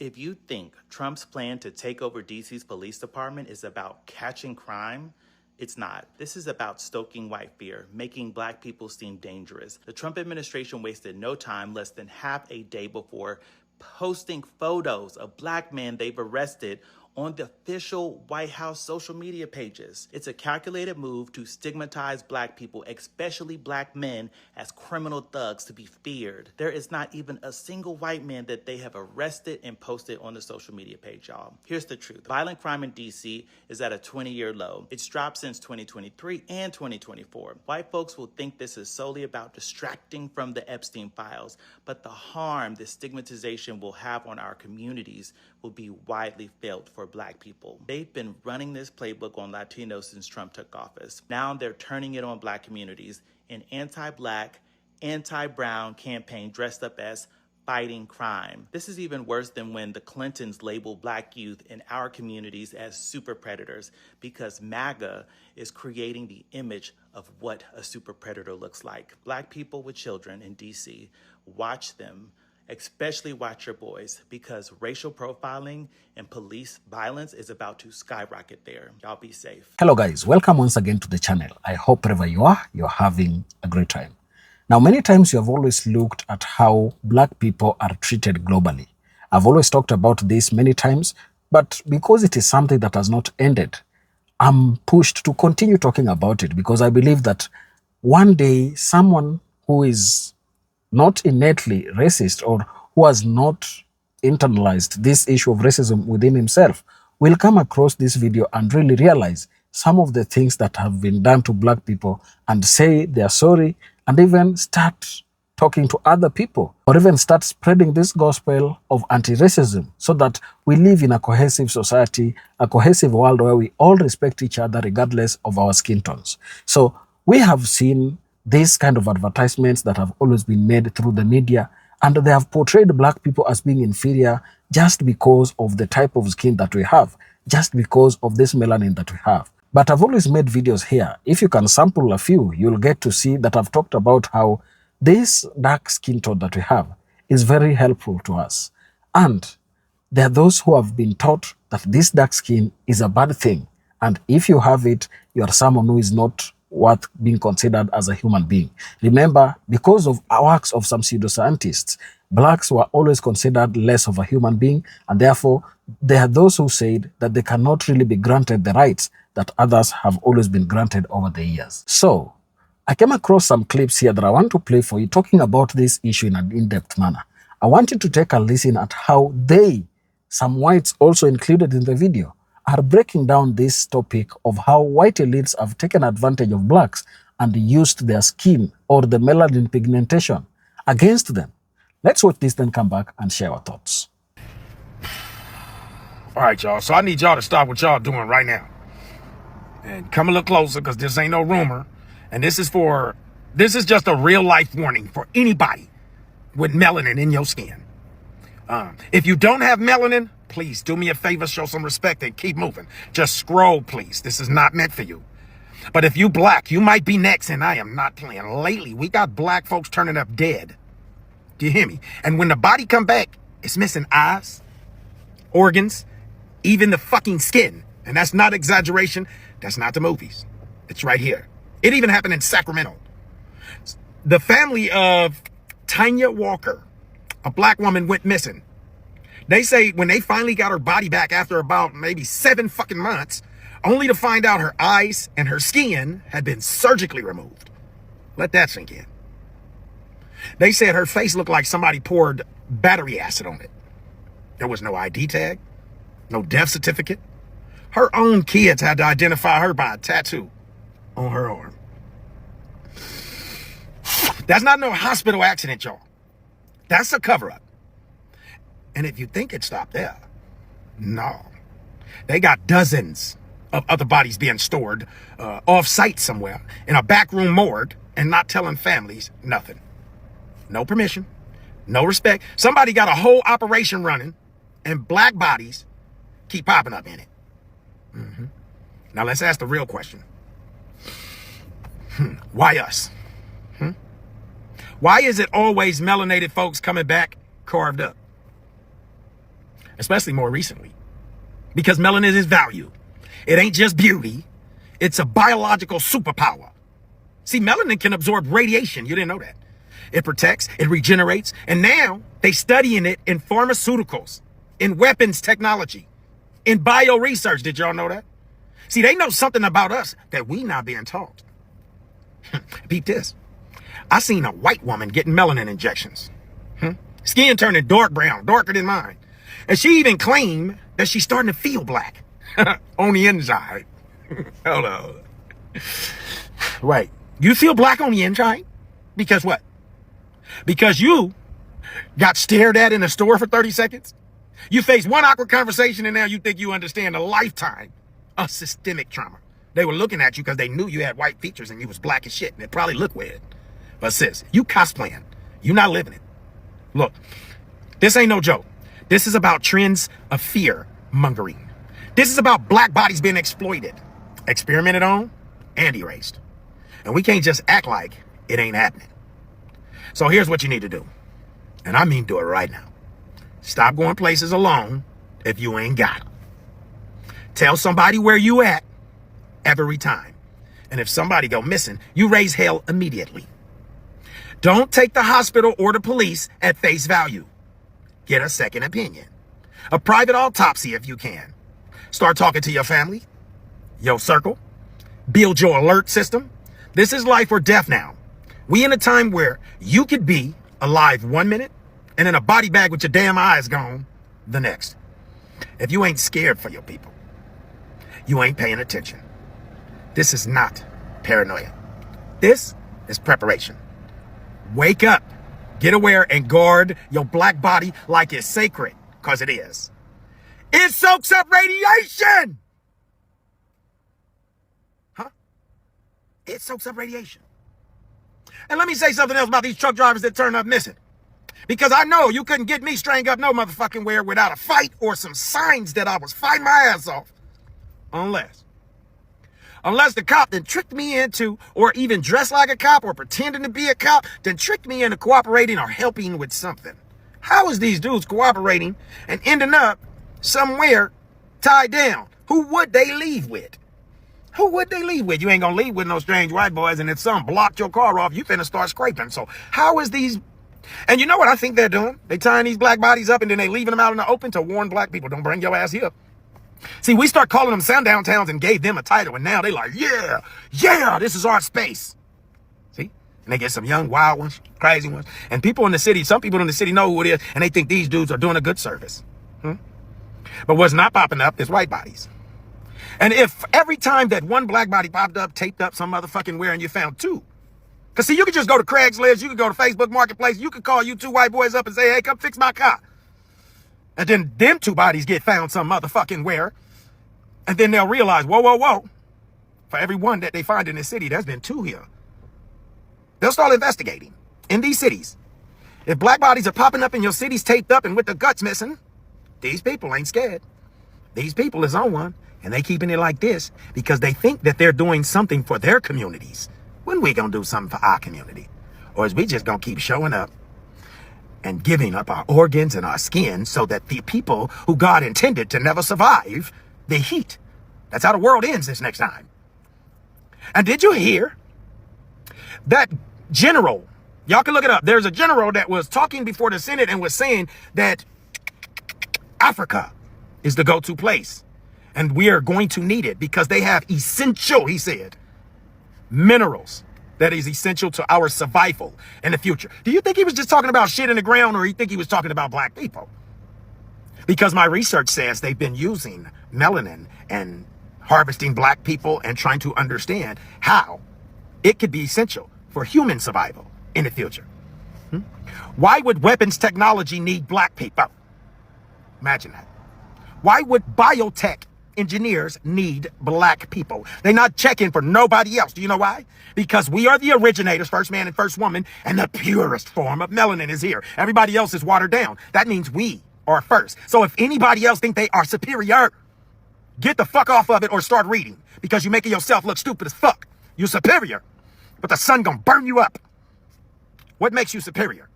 If you think Trump's plan to take over DC's police department is about catching crime, it's not. This is about stoking white fear, making black people seem dangerous. The Trump administration wasted no time, less than half a day before posting photos of black men they've arrested on the official White House social media pages. It's a calculated move to stigmatize black people, especially black men, as criminal thugs to be feared. There is not even a single white man that they have arrested and posted on the social media page, y'all. Here's the truth. Violent crime in DC is at a 20-year low. It's dropped since 2023 and 2024. White folks will think this is solely about distracting from the Epstein files, but the harm this stigmatization will have on our communities will be widely felt for black people. They've been running this playbook on Latinos since Trump took office. Now they're turning it on black communities, an anti-black, anti-brown campaign dressed up as fighting crime. This is even worse than when the Clintons labeled black youth in our communities as super predators, because MAGA is creating the image of what a super predator looks like. Black people with children in DC, watch them. Especially watch your boys, because racial profiling and police violence is about to skyrocket there. Y'all be safe. Hello guys, welcome once again to the channel. I hope wherever you are, you're having a great time. Now, many times you have always looked at how black people are treated globally. I've always talked about this many times, but because it is something that has not ended, I'm pushed to continue talking about it, because I believe that one day someone who is not innately racist, or who has not internalized this issue of racism within himself, will come across this video and really realize some of the things that have been done to black people and say they are sorry, and even start talking to other people, or even start spreading this gospel of anti-racism, so that we live in a cohesive society, a cohesive world where we all respect each other regardless of our skin tones. So we have seen these kind of advertisements that have always been made through the media, and they have portrayed black people as being inferior just because of the type of skin that we have, just because of this melanin that we have. But I've always made videos here. If you can sample a few, you'll get to see that I've talked about how this dark skin tone that we have is very helpful to us. And there are those who have been taught that this dark skin is a bad thing, and if you have it, you are someone who is not worth being considered as a human being. Remember, because of works of some pseudoscientists, blacks were always considered less of a human being, and therefore there are those who said that they cannot really be granted the rights that others have always been granted over the years. So I came across some clips here that I want to play for you, talking about this issue in an in-depth manner. I want you to take a listen at how some whites also included in the video, are breaking down this topic of how white elites have taken advantage of blacks and used their skin or the melanin pigmentation against them. Let's watch this, then come back and share our thoughts. All right, y'all. So I need y'all to stop what y'all doing right now. And come a little closer, because this ain't no rumor. And this is just a real life warning for anybody with melanin in your skin. If you don't have melanin, please do me a favor, show some respect and keep moving. Just scroll, please. This is not meant for you. But if you black, you might be next, and I am not playing. Lately, we got black folks turning up dead. Do you hear me? And when the body come back, it's missing eyes, organs, even the fucking skin. And that's not exaggeration. That's not the movies. It's right here. It even happened in Sacramento. The family of Tanya Walker, a black woman, went missing. They say when they finally got her body back after about maybe 7 fucking months, only to find out her eyes and her skin had been surgically removed. Let that sink in. They said her face looked like somebody poured battery acid on it. There was no ID tag, no death certificate. Her own kids had to identify her by a tattoo on her arm. That's not no hospital accident, y'all. That's a cover-up. And if you think it stopped there, no. They got dozens of other bodies being stored off-site somewhere in a backroom morgue, and not telling families nothing. No permission, no respect. Somebody got a whole operation running, and black bodies keep popping up in it. Now let's ask the real question. Why us? Why is it always melanated folks coming back carved up? especially more recently, because melanin is value. It ain't just beauty. It's a biological superpower. See, melanin can absorb radiation. You didn't know that. It protects, it regenerates, and now they studying it in pharmaceuticals, in weapons technology, in bio research. Did y'all know that? See, they know something about us that we not being taught. Peep this. I seen a white woman getting melanin injections. Skin turning dark brown, darker than mine. And she even claimed that she's starting to feel black on the inside. Hold on. Right. You feel black on the inside? Because what? Because you got stared at in a store for 30 seconds? You faced one awkward conversation and now you think you understand a lifetime of systemic trauma. They were looking at you because they knew you had white features and you was black as shit and it probably looked weird. But sis, you cosplaying. You not living it. Look, this ain't no joke. This is about trends of fear mongering. This is about black bodies being exploited, experimented on, and erased. And we can't just act like it ain't happening. So here's what you need to do. And I mean do it right now. Stop going places alone if you ain't got 'em. Tell somebody where you at every time. And if somebody go missing, you raise hell immediately. Don't take the hospital or the police at face value. Get a second opinion. A private autopsy if you can. Start talking to your family, your circle. Build your alert system. This is life or death now. We in a time where you could be alive 1 minute and in a body bag with your damn eyes gone the next. If you ain't scared for your people, you ain't paying attention. This is not paranoia. This is preparation. Wake up, get aware, and guard your black body like it's sacred, because it is. It soaks up radiation. Huh? It soaks up radiation. And let me say something else about these truck drivers that turn up missing. Because I know you couldn't get me straightened up no motherfucking where without a fight or some signs that I was fighting my ass off. Unless the cop then tricked me into, or even dressed like a cop or pretending to be a cop, then tricked me into cooperating or helping with something. How is these dudes cooperating and ending up somewhere tied down? Who would they leave with? Who would they leave with? You ain't gonna leave with no strange white boys, and if some blocked your car off, you finna start scraping. So how is these... And you know what I think they're doing? They tying these black bodies up and then they leaving them out in the open to warn black people, don't bring your ass here. See, we start calling them sundown towns and gave them a title, and now they like, yeah, this is our space. See? And they get some young, wild ones, crazy ones. And people in the city, some people in the city know who it is, and they think these dudes are doing a good service. But what's not popping up is white bodies. And if every time that one black body popped up, taped up some motherfucking where, and you found two. Because see, you could just go to Craigslist, you could go to Facebook Marketplace, you could call you two white boys up and say, hey, come fix my car. And then them two bodies get found some motherfucking where. And then they'll realize, whoa. For every one that they find in this city, there's been two here. They'll start investigating in these cities. If black bodies are popping up in your cities taped up and with the guts missing, these people ain't scared. These people is on one, and they keeping it like this because they think that they're doing something for their communities. When we gonna do something for our community? Or is we just gonna keep showing up and giving up our organs and our skin so that the people who God intended to never survive the heat? That's how the world ends this next time. And did you hear that general? Y'all can look it up. There's a general that was talking before the Senate and was saying that Africa is the go-to place. And we are going to need it because they have essential, he said, minerals that is essential to our survival in the future. Do you think he was just talking about shit in the ground, or you think he was talking about black people? Because my research says they've been using melanin and harvesting black people and trying to understand how it could be essential for human survival in the future. Why would weapons technology need black people? Imagine that. Why would biotech engineers need black people? They're not checking for nobody else. Do you know why? Because we are the originators, first man and first woman, and the purest form of melanin is here. Everybody else is watered down. That means we are first. So if anybody else think they are superior, get the fuck off of it or start reading, because you're making yourself look stupid as fuck. You're superior, but the sun gonna burn you up. What makes you superior?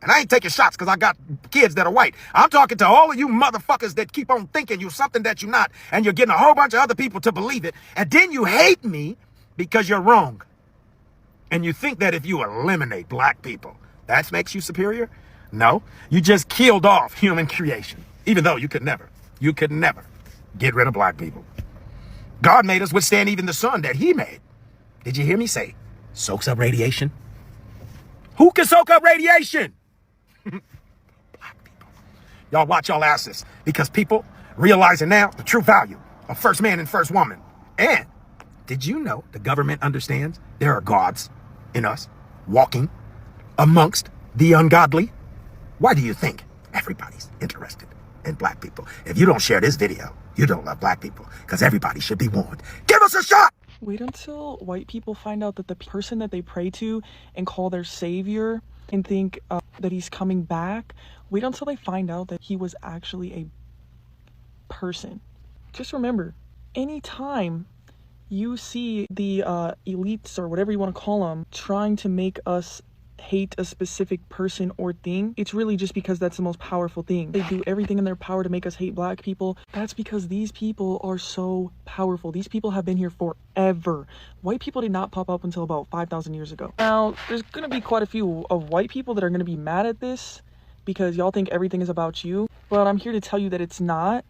And I ain't taking shots because I got kids that are white. I'm talking to all of you motherfuckers that keep on thinking you're something that you're not, and you're getting a whole bunch of other people to believe it. And then you hate me because you're wrong. And you think that if you eliminate black people, that makes you superior? No, you just killed off human creation, even though you could never get rid of black people. God made us withstand even the sun that he made. Did you hear me say, soaks up radiation? Who can soak up radiation? Black people. Y'all watch y'all asses, because people realizing now the true value of first man and first woman. And did you know the government understands there are gods in us walking amongst the ungodly? Why do you think everybody's interested in black people? If you don't share this video, you don't love black people, because everybody should be warned. Give us a shot! Wait until white people find out that the person that they pray to and call their savior and think that he's coming back. Wait until they find out that he was actually a person. Just remember, anytime you see the elites or whatever you want to call them trying to make us hate a specific person or thing, it's really just because that's the most powerful thing. They do everything in their power to make us hate black people. That's because these people are so powerful. These people have been here forever. White people did not pop up until about 5,000 years ago. Now, there's going to be quite a few of white people that are going to be mad at this because y'all think everything is about you. But I'm here to tell you that it's not,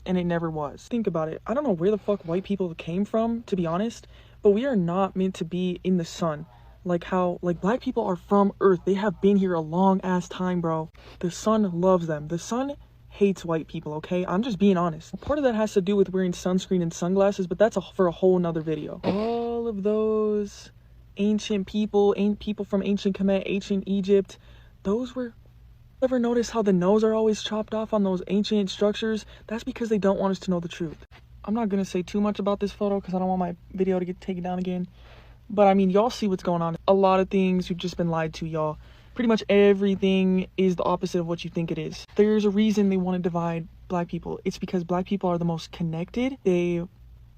and it never was. Think about it. I don't know where the fuck white people came from, to be honest, but we are not meant to be in the sun. Like how, black people are from Earth. They have been here a long ass time, bro. The sun loves them. The sun hates white people, okay? I'm just being honest. Part of that has to do with wearing sunscreen and sunglasses, but that's for a whole nother video. All of those ancient people from ancient Kemet, ancient Egypt, those were... Ever notice how the nose are always chopped off on those ancient structures? That's because they don't want us to know the truth. I'm not gonna say too much about this photo because I don't want my video to get taken down again. But I mean, y'all see what's going on. A lot of things you've just been lied to, y'all. Pretty much everything is the opposite of what you think it is. There's a reason they want to divide black people. It's because black people are the most connected. They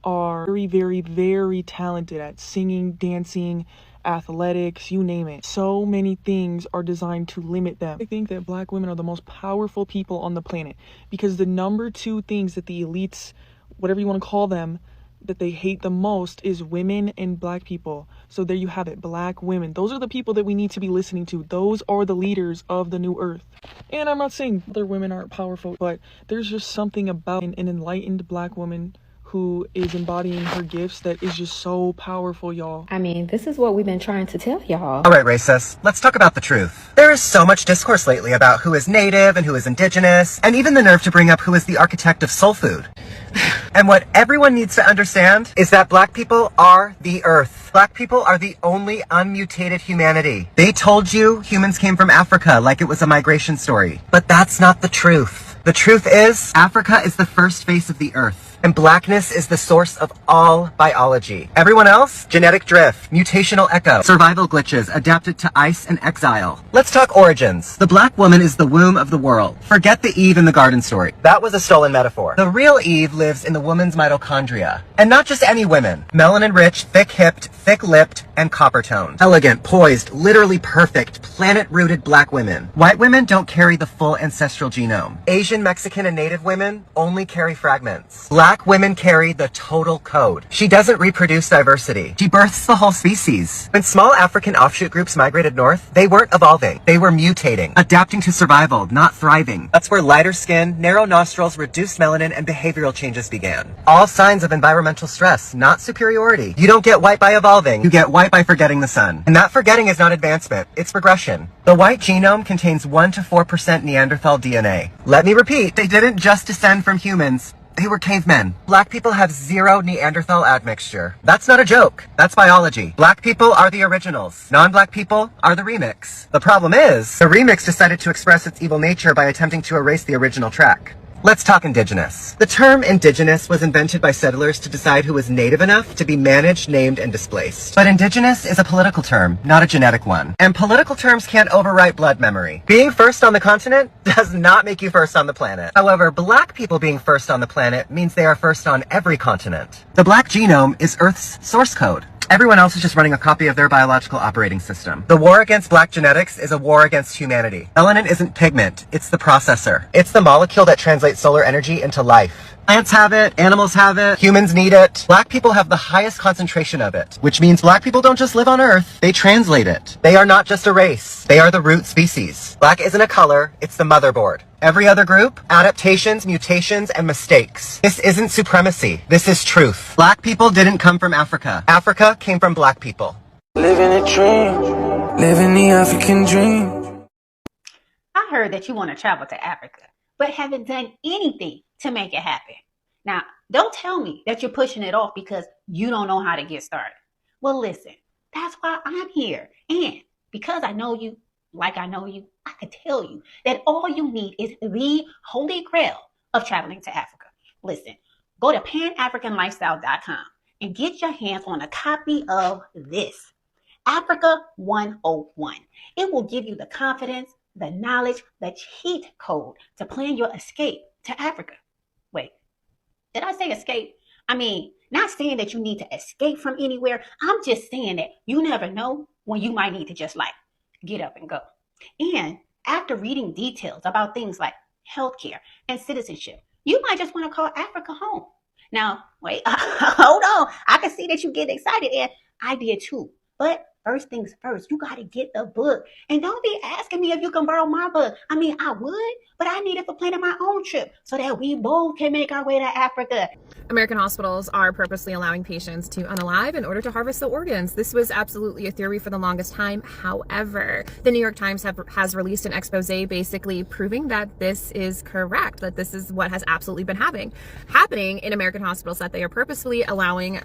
are very, very, very talented at singing, dancing, athletics, you name it. So many things are designed to limit them. I think that black women are the most powerful people on the planet because the number two things that the elites, whatever you want to call them, that they hate the most is women and black people. So there you have it, black women. Those are the people that we need to be listening to. Those are the leaders of the new earth. And I'm not saying other women aren't powerful, but there's just something about an enlightened black woman who is embodying her gifts that is just so powerful, y'all. I mean, this is what we've been trying to tell y'all. All right, racists, let's talk about the truth. There is so much discourse lately about who is native and who is indigenous, and even the nerve to bring up who is the architect of soul food. And what everyone needs to understand is that black people are the earth. Black people are the only unmutated humanity. They told you humans came from Africa like it was a migration story, but that's not the truth. The truth is, Africa is the first face of the earth. And blackness is the source of all biology. Everyone else? Genetic drift, mutational echo, survival glitches adapted to ice and exile. Let's talk origins. The black woman is the womb of the world. Forget the Eve in the garden story. That was a stolen metaphor. The real Eve lives in the woman's mitochondria. And not just any women. Melanin-rich, thick-hipped, thick-lipped, and copper-toned. Elegant, poised, literally perfect, planet-rooted black women. White women don't carry the full ancestral genome. Asian, Mexican, and Native women only carry fragments. Black women carry the total code. She doesn't reproduce diversity. She births the whole species. When small African offshoot groups migrated north, they weren't evolving. They were mutating, adapting to survival, not thriving. That's where lighter skin, narrow nostrils, reduced melanin, and behavioral changes began. All signs of environmental stress, not superiority. You don't get white by evolving. You get white by forgetting the sun. And that forgetting is not advancement. It's regression. The white genome contains 1 to 4% Neanderthal DNA. Let me repeat, they didn't just descend from humans. They were cavemen. Black people have 0 Neanderthal admixture. That's not a joke. That's biology. Black people are the originals. Non-black people are the remix. The problem is, the remix decided to express its evil nature by attempting to erase the original track. Let's talk indigenous. The term indigenous was invented by settlers to decide who was native enough to be managed, named, and displaced. But indigenous is a political term, not a genetic one. And political terms can't overwrite blood memory. Being first on the continent does not make you first on the planet. However, black people being first on the planet means they are first on every continent. The black genome is Earth's source code. Everyone else is just running a copy of their biological operating system. The war against black genetics is a war against humanity. Melanin isn't pigment, it's the processor. It's the molecule that translates solar energy into life. Plants have it, animals have it, humans need it. Black people have the highest concentration of it, which means black people don't just live on Earth, they translate it. They are not just a race, they are the root species. Black isn't a color, it's the motherboard. Every other group, adaptations, mutations, and mistakes. This isn't supremacy, this is truth. Black people didn't come from Africa. Africa came from black people. Living a dream, living the African dream. I heard that you want to travel to Africa, but haven't done anything to make it happen. Now, don't tell me that you're pushing it off because you don't know how to get started. Well, listen, that's why I'm here. And because I know you, like I know you, I could tell you that all you need is the holy grail of traveling to Africa. Listen, go to panafricanlifestyle.com and get your hands on a copy of this, Africa 101. It will give you the confidence, the knowledge, the cheat code to plan your escape to Africa. Wait, did I say escape? I mean, not saying that you need to escape from anywhere. I'm just saying that you never know when you might need to just like get up and go. And after reading details about things like healthcare and citizenship, you might just want to call Africa home. Now, wait, hold on. I can see that you get excited, and I did too. But first things first, you got to get the book. And don't be asking me if you can borrow my book. I mean, I would, but I need it for planning my own trip so that we both can make our way to Africa. American hospitals are purposely allowing patients to unalive in order to harvest the organs. This was absolutely a theory for the longest time. However, the New York Times has released an expose basically proving that this is correct, that this is what has absolutely been happening in American hospitals, that they are purposefully allowing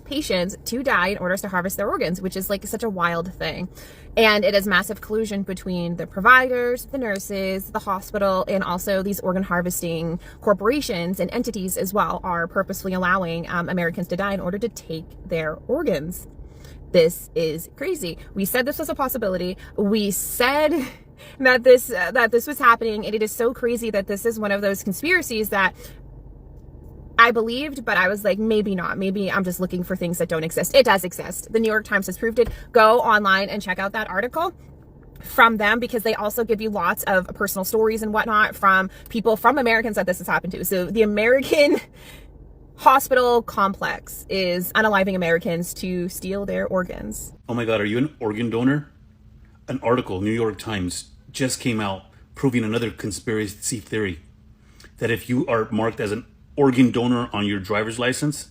patients to die in order to harvest their organs, which is like such a wild thing. And it is massive collusion between the providers, the nurses, the hospital, and also these organ harvesting corporations and entities as well are purposefully allowing Americans to die in order to take their organs. This is crazy. We said this was a possibility. We said that this was happening, and it is so crazy that this is one of those conspiracies that I believed, but I was like, maybe not. Maybe I'm just looking for things that don't exist. It does exist. The New York Times has proved it. Go online and check out that article from them, because they also give you lots of personal stories and whatnot from people, from Americans that this has happened to. So the American hospital complex is unaliving Americans to steal their organs. Oh my God, are you an organ donor? An article, New York Times, just came out proving another conspiracy theory, that if you are marked as an organ donor on your driver's license,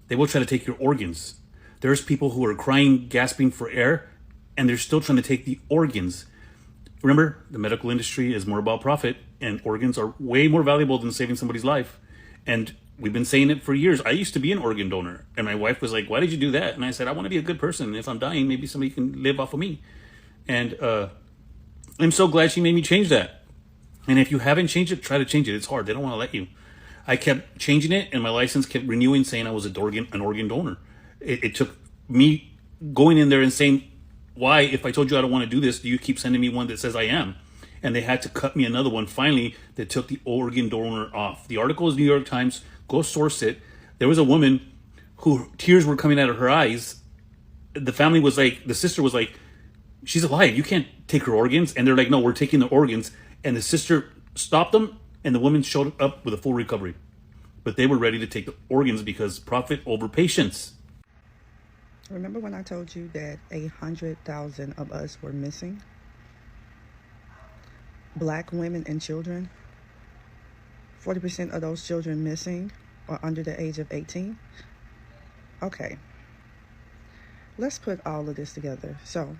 they will try to take your organs. There's people who are crying, gasping for air, and they're still trying to take the organs. Remember, the medical industry is more about profit, and organs are way more valuable than saving somebody's life. And we've been saying it for years. I used to be an organ donor, and my wife was like, why did you do that? And I said, I want to be a good person. And if I'm dying, maybe somebody can live off of me. And I'm so glad she made me change that. And if you haven't changed it, try to change it. It's hard. They don't want to let you. I kept changing it, and my license kept renewing, saying I was an organ donor. It took me going in there and saying, why, if I told you I don't want to do this, do you keep sending me one that says I am? And they had to cut me another one, finally, that took the organ donor off. The article is New York Times. Go source it. There was a woman who tears were coming out of her eyes. The family was like, the sister was like, she's alive. You can't take her organs. And they're like, no, we're taking the organs. And the sister stopped them, and the woman showed up with a full recovery. But they were ready to take the organs because profit over patience. Remember when I told you that 100,000 of us were missing? Black women and children. 40% of those children missing are under the age of 18. Okay. Let's put all of this together. So,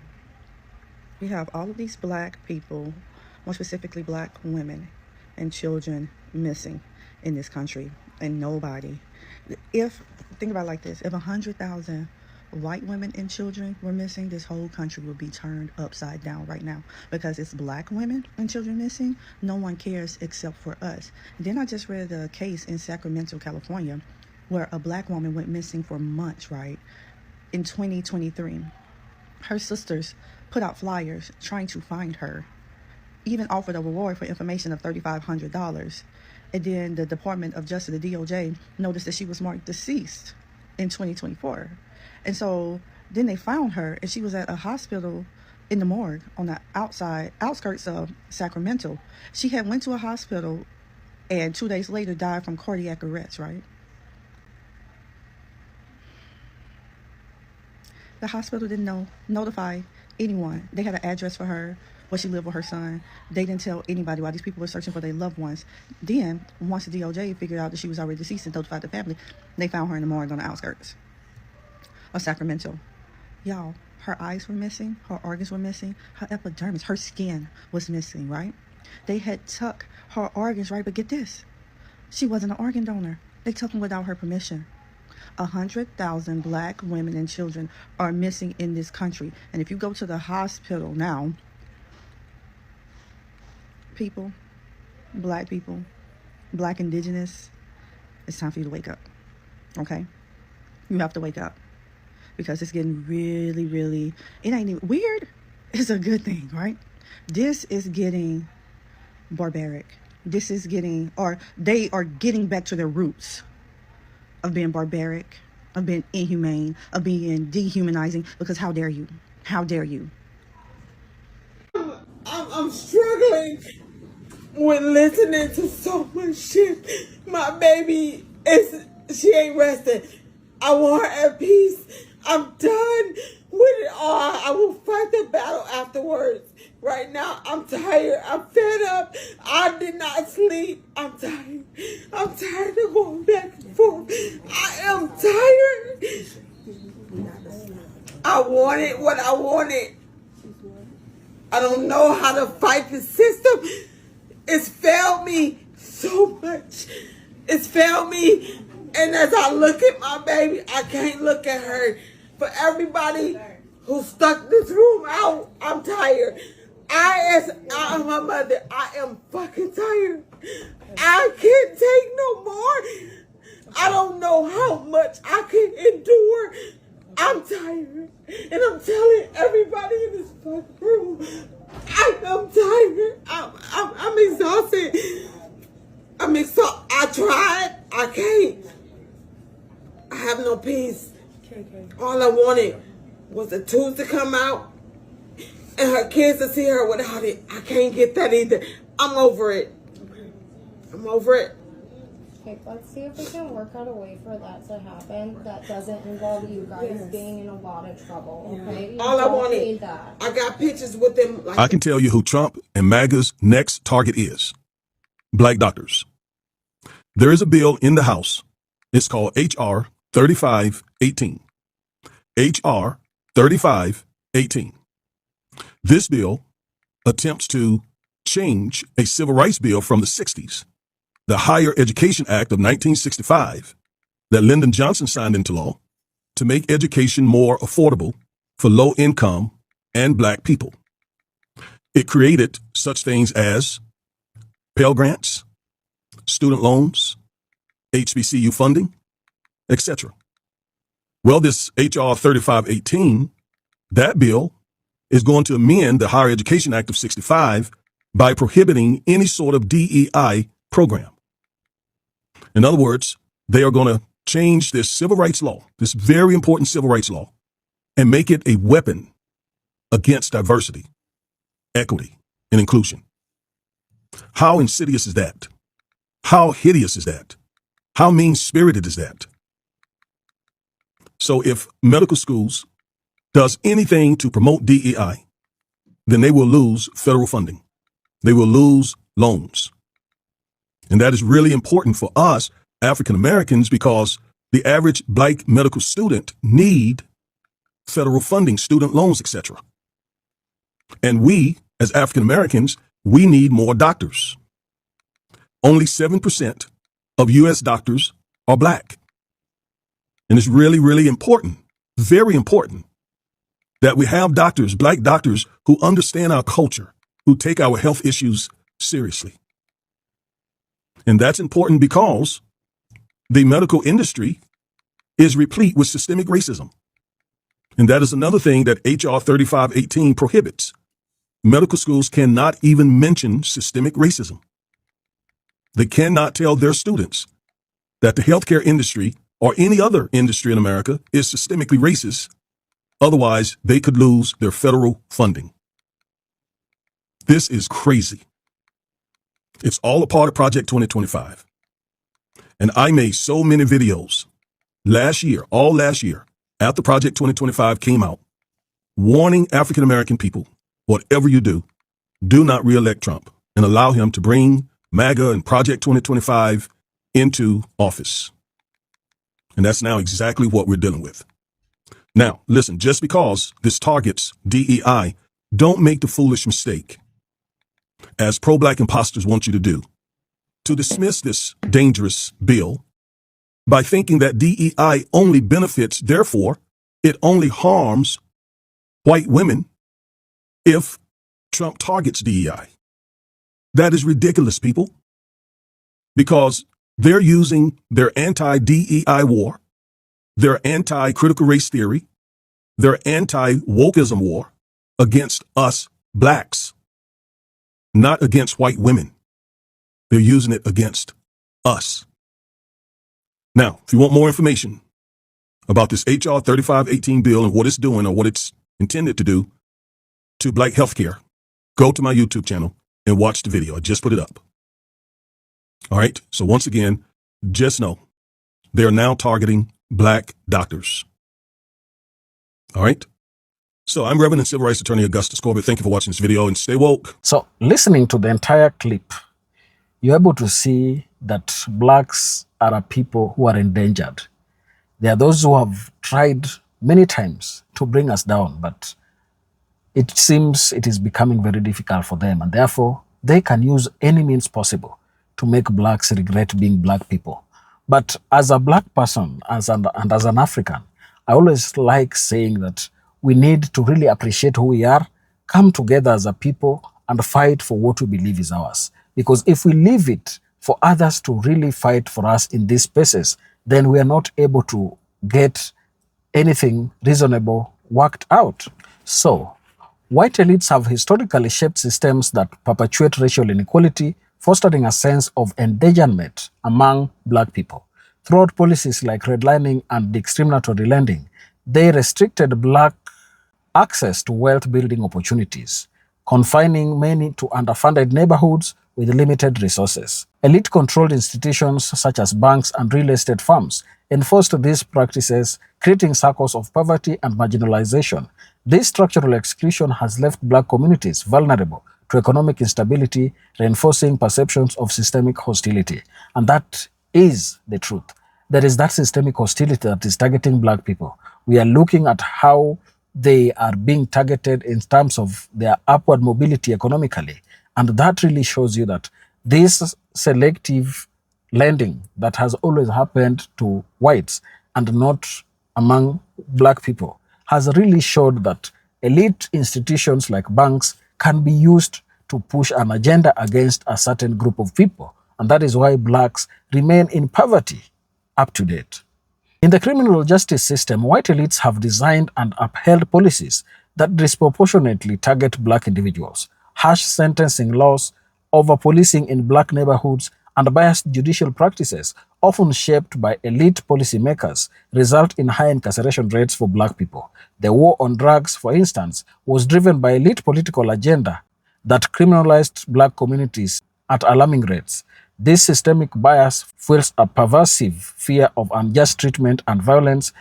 we have all of these black people, more specifically black women and children missing in this country, and nobody. Think about it like this, if 100,000 white women and children were missing, this whole country would be turned upside down right now, because it's black women and children missing. No one cares except for us. Then I just read a case in Sacramento, California, where a black woman went missing for months, right, in 2023. Her sisters put out flyers trying to find her, even offered a reward for information of $3,500. And then the Department of Justice, the DOJ, noticed that she was marked deceased in 2024. And so then they found her, and she was at a hospital in the morgue on the outskirts of Sacramento. She had went to a hospital and 2 days later died from cardiac arrest, right? The hospital didn't notify anyone. They had an address for her, where she lived with her son. They didn't tell anybody while these people were searching for their loved ones. Then, once the DOJ figured out that she was already deceased and notified the family, they found her in the morgue on the outskirts of Sacramento. Y'all, her eyes were missing, her organs were missing, her epidermis, her skin was missing, right? They had took her organs, right? But get this, she wasn't an organ donor. They took them without her permission. 100,000 black women and children are missing in this country. And if you go to the hospital now, people, black indigenous, it's time for you to wake up, okay? You have to wake up, because it's getting really, really, it ain't even weird. It's a good thing, right? This is getting barbaric. This is getting, or they are getting back to their roots of being barbaric, of being inhumane, of being dehumanizing, because how dare you? How dare you? I'm struggling with listening to so much shit. My baby she ain't resting. I want her at peace. I'm done with it all. I will fight the battle afterwards. Right now, I'm tired. I'm fed up. I did not sleep. I'm tired. I'm tired of going back and forth. I am tired. I wanted what I wanted. I don't know how to fight the system. It's failed me so much. It's failed me. And as I look at my baby, I can't look at her. For everybody who stuck this room out, I'm tired. I am my mother. I am fucking tired. I can't take no more. I don't know how much I can endure. I'm tired. And I'm telling everybody in this fucking room, I am tired. I'm exhausted. I'm exhausted. I tried. I can't. I have no peace. All I wanted was the tools to come out and her kids to see her without it. I can't get that either. I'm over it. I'm over it. Okay, let's see if we can work out a way for that to happen that doesn't involve you guys being in a lot of trouble, okay? All I wanted, that. I got pictures with them. I can tell you who Trump and MAGA's next target is. Black doctors. There is a bill in the House. It's called H.R. 3518. H.R. 3518. This bill attempts to change a civil rights bill from the 60s, the Higher Education Act of 1965, that Lyndon Johnson signed into law to make education more affordable for low-income and black people. It created such things as Pell Grants, student loans, HBCU funding, etc. Well, this H.R. 3518, that bill is going to amend the Higher Education Act of 65 by prohibiting any sort of DEI program. In other words, they are going to change this civil rights law, this very important civil rights law, and make it a weapon against diversity, equity, and inclusion. How insidious is that? How hideous is that? How mean-spirited is that? So if medical schools does anything to promote DEI, then they will lose federal funding. They will lose loans. And that is really important for us African Americans, because the average black medical student need federal funding, student loans, etc. And we, as African Americans, we need more doctors. Only 7% of U.S. doctors are black. And it's really, really important, very important, that we have doctors, black doctors, who understand our culture, who take our health issues seriously. And that's important because the medical industry is replete with systemic racism. And that is another thing that H.R. 3518 prohibits. Medical schools cannot even mention systemic racism. They cannot tell their students that the healthcare industry or any other industry in America is systemically racist. Otherwise, they could lose their federal funding. This is crazy. It's all a part of Project 2025. And I made so many videos last year, all last year, after Project 2025 came out, warning African American people, whatever you do not re-elect Trump and allow him to bring MAGA and Project 2025 into office. And that's now exactly what we're dealing with. Now, listen, just because this targets DEI, don't make the foolish mistake, as pro-black imposters want you to do, to dismiss this dangerous bill by thinking that DEI only benefits, therefore, it only harms white women if Trump targets DEI. That is ridiculous, people, because they're using their anti-DEI war, their anti-critical race theory, their anti-wokeism war against us blacks, not against white women. They're using it against us. Now, if you want more information about this HR 3518 bill and what it's doing or what it's intended to do to black healthcare, go to my YouTube channel and watch the video. I just put it up. All right. So once again, just know they are now targeting black doctors. All right. So I'm Reverend and Civil Rights Attorney Augustus Corbett. Thank you for watching this video and stay woke. So listening to the entire clip, you're able to see that blacks are a people who are endangered. There are those who have tried many times to bring us down, but it seems it is becoming very difficult for them, and therefore they can use any means possible to make blacks regret being black people. But as a black person and as an African, I always like saying that we need to really appreciate who we are, come together as a people, and fight for what we believe is ours. Because if we leave it for others to really fight for us in these spaces, then we are not able to get anything reasonable worked out. So, white elites have historically shaped systems that perpetuate racial inequality, fostering a sense of endangerment among black people. Throughout policies like redlining and discriminatory lending, they restricted black access to wealth-building opportunities, confining many to underfunded neighborhoods with limited resources. Elite-controlled institutions such as banks and real estate firms enforced these practices, creating circles of poverty and marginalization. This structural exclusion has left black communities vulnerable to economic instability, reinforcing perceptions of systemic hostility. And that is the truth. There is that systemic hostility that is targeting black people. We are looking at how they are being targeted in terms of their upward mobility economically. And that really shows you that this selective lending that has always happened to whites and not among black people has really showed that elite institutions like banks can be used to push an agenda against a certain group of people. And that is why blacks remain in poverty up to date. In the criminal justice system, white elites have designed and upheld policies that disproportionately target black individuals. Harsh sentencing laws, over-policing in black neighborhoods, and biased judicial practices, often shaped by elite policymakers, result in high incarceration rates for black people. The war on drugs, for instance, was driven by elite political agenda that criminalized black communities at alarming rates. This systemic bias fuels a pervasive fear of unjust treatment and violence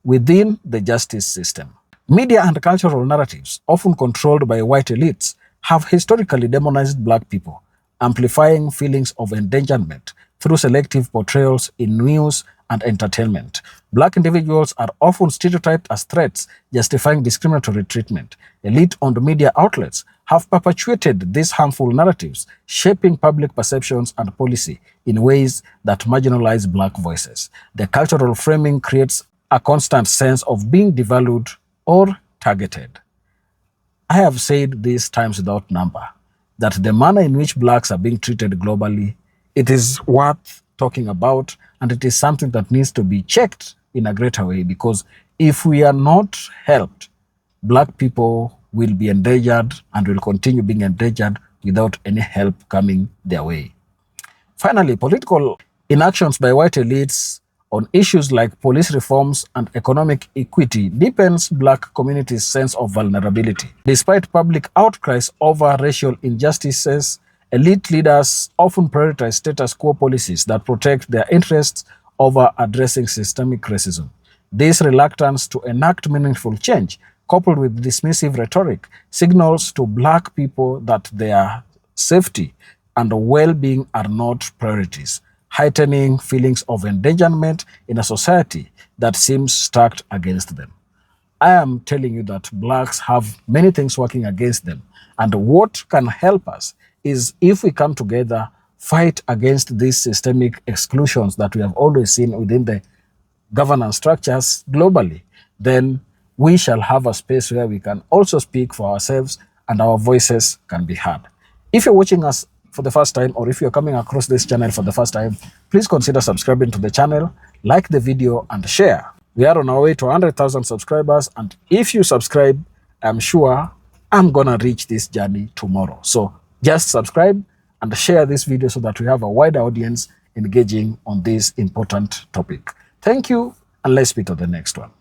within the justice system. Media and cultural narratives, often controlled by white elites, have historically demonized black people, amplifying feelings of endangerment through selective portrayals in news and entertainment. Black individuals are often stereotyped as threats, justifying discriminatory treatment. Elite-owned media outlets have perpetuated these harmful narratives, shaping public perceptions and policy in ways that marginalize black voices. The cultural framing creates a constant sense of being devalued or targeted. I have said this times without number, that the manner in which blacks are being treated globally, it is worth talking about, and it is something that needs to be checked in a greater way, because if we are not helped, black people will be endangered and will continue being endangered without any help coming their way. Finally, political inactions by white elites on issues like police reforms and economic equity deepens Black communities' sense of vulnerability. Despite public outcries over racial injustices, elite leaders often prioritize status quo policies that protect their interests over addressing systemic racism. This reluctance to enact meaningful change, coupled with dismissive rhetoric, signals to Black people that their safety and well-being are not priorities, heightening feelings of endangerment in a society that seems stacked against them. I am telling you that Blacks have many things working against them. And what can help us is if we come together, fight against these systemic exclusions that we have always seen within the governance structures globally, then we shall have a space where we can also speak for ourselves and our voices can be heard. If you're watching us for the first time, or if you're coming across this channel for the first time, please consider subscribing to the channel, like the video, and share. We are on our way to 100,000 subscribers, and if you subscribe, I'm sure I'm gonna reach this journey tomorrow. So just subscribe and share this video so that we have a wider audience engaging on this important topic. Thank you, and let's speak to the next one.